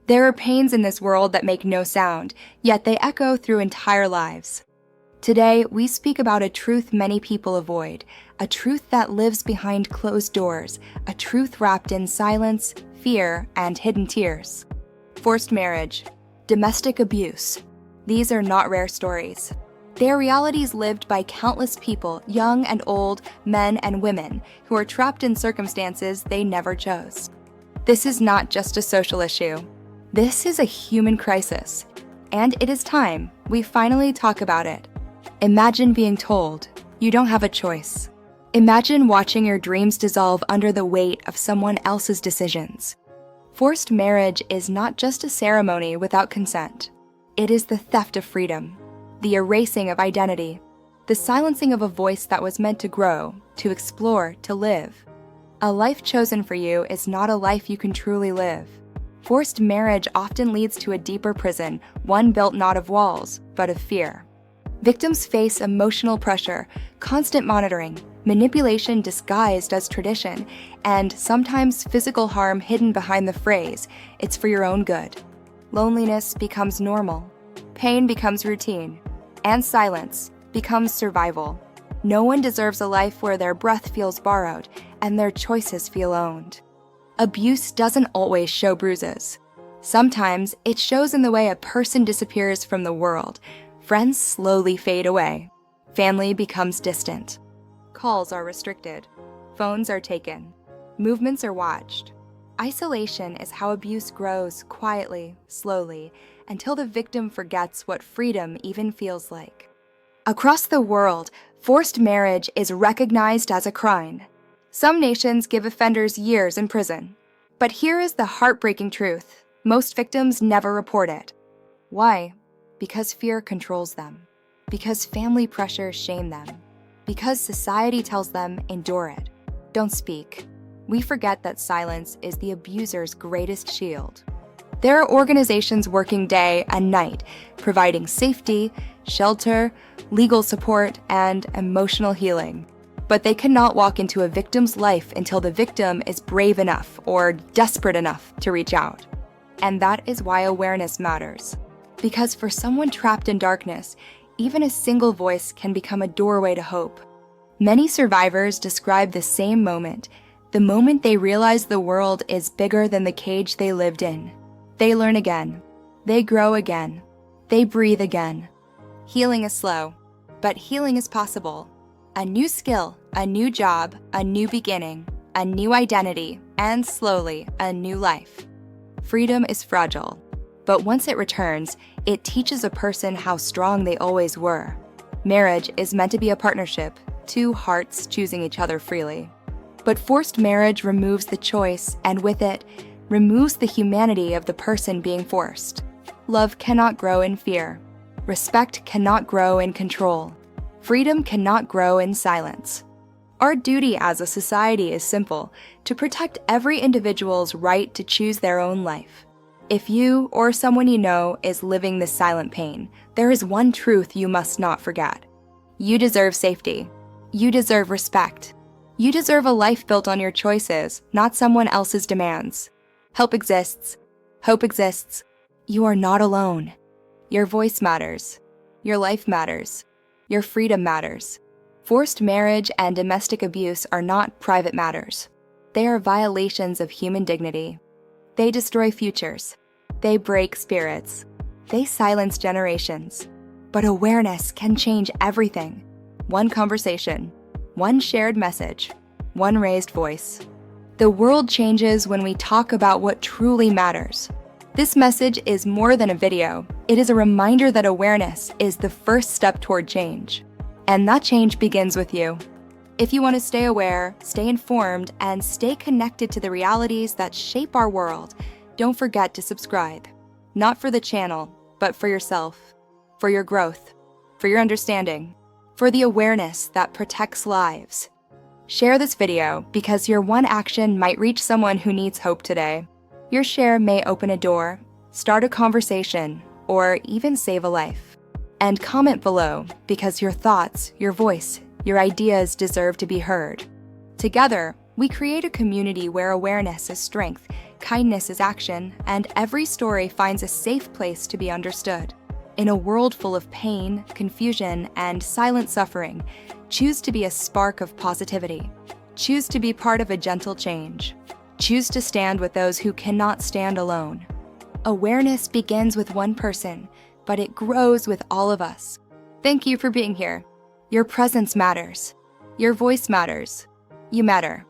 There are pains in this world that make no sound, yet they echo through entire lives. Today, we speak about a truth many people avoid, a truth that lives behind closed doors, a truth wrapped in silence, fear, and hidden tears. Forced marriage, domestic abuse. These are not rare stories. They are realities lived by countless people, young and old, men and women, who are trapped in circumstances they never chose. This is not just a social issue. This is a human crisis, and it is time we finally talk about it. Imagine being told you don't have a choice. Imagine watching your dreams dissolve under the weight of someone else's decisions. Forced marriage is not just a ceremony without consent. It is the theft of freedom, the erasing of identity, the silencing of a voice that was meant to grow, to explore, to live. A life chosen for you is not a life you can truly live. Forced marriage often leads to a deeper prison, one built not of walls, but of fear. Victims face emotional pressure, constant monitoring, manipulation disguised as tradition, and sometimes physical harm hidden behind the phrase, "It's for your own good." Loneliness becomes normal, pain becomes routine, and silence becomes survival. No one deserves a life where their breath feels borrowed and their choices feel owned. Abuse doesn't always show bruises. Sometimes it shows in the way a person disappears from the world. Friends slowly fade away. Family becomes distant. Calls are restricted. Phones are taken. Movements are watched. Isolation is how abuse grows quietly, slowly, until the victim forgets what freedom even feels like. Across the world, forced marriage is recognized as a crime. Some nations give offenders years in prison. But here is the heartbreaking truth. Most victims never report it. Why? Because fear controls them. Because family pressures shame them. Because society tells them, endure it. Don't speak. We forget that silence is the abuser's greatest shield. There are organizations working day and night, providing safety, shelter, legal support, and emotional healing. But they cannot walk into a victim's life until the victim is brave enough or desperate enough to reach out. And that is why awareness matters. Because for someone trapped in darkness, even a single voice can become a doorway to hope. Many survivors describe the same moment, the moment they realize the world is bigger than the cage they lived in. They learn again. They grow again. They breathe again. Healing is slow, but healing is possible. A new skill, a new job, a new beginning, a new identity, and slowly, a new life. Freedom is fragile, but once it returns, it teaches a person how strong they always were. Marriage is meant to be a partnership, two hearts choosing each other freely. But forced marriage removes the choice, and with it, removes the humanity of the person being forced. Love cannot grow in fear. Respect cannot grow in control. Freedom cannot grow in silence. Our duty as a society is simple: to protect every individual's right to choose their own life. If you or someone you know is living this silent pain, there is one truth you must not forget. You deserve safety. You deserve respect. You deserve a life built on your choices, not someone else's demands. Help exists. Hope exists. You are not alone. Your voice matters. Your life matters. Your freedom matters. Forced marriage and domestic abuse are not private matters. They are violations of human dignity. They destroy futures. They break spirits. They silence generations. But awareness can change everything. One conversation, one shared message, one raised voice. The world changes when we talk about what truly matters. This message is more than a video. It is a reminder that awareness is the first step toward change. And that change begins with you. If you want to stay aware, stay informed, and stay connected to the realities that shape our world, don't forget to subscribe. Not for the channel, but for yourself, for your growth, for your understanding, for the awareness that protects lives. Share this video because your one action might reach someone who needs hope today. Your share may open a door, start a conversation, or even save a life. And comment below because your thoughts, your voice, your ideas deserve to be heard. Together, we create a community where awareness is strength, Kindness is action, and every story finds a safe place to be understood. In a world full of pain, confusion, and silent suffering, choose to be a spark of positivity. Choose to be part of a gentle change. Choose to stand with those who cannot stand alone. Awareness begins with one person, but it grows with all of us. Thank you for being here. Your presence matters. Your voice matters. You matter.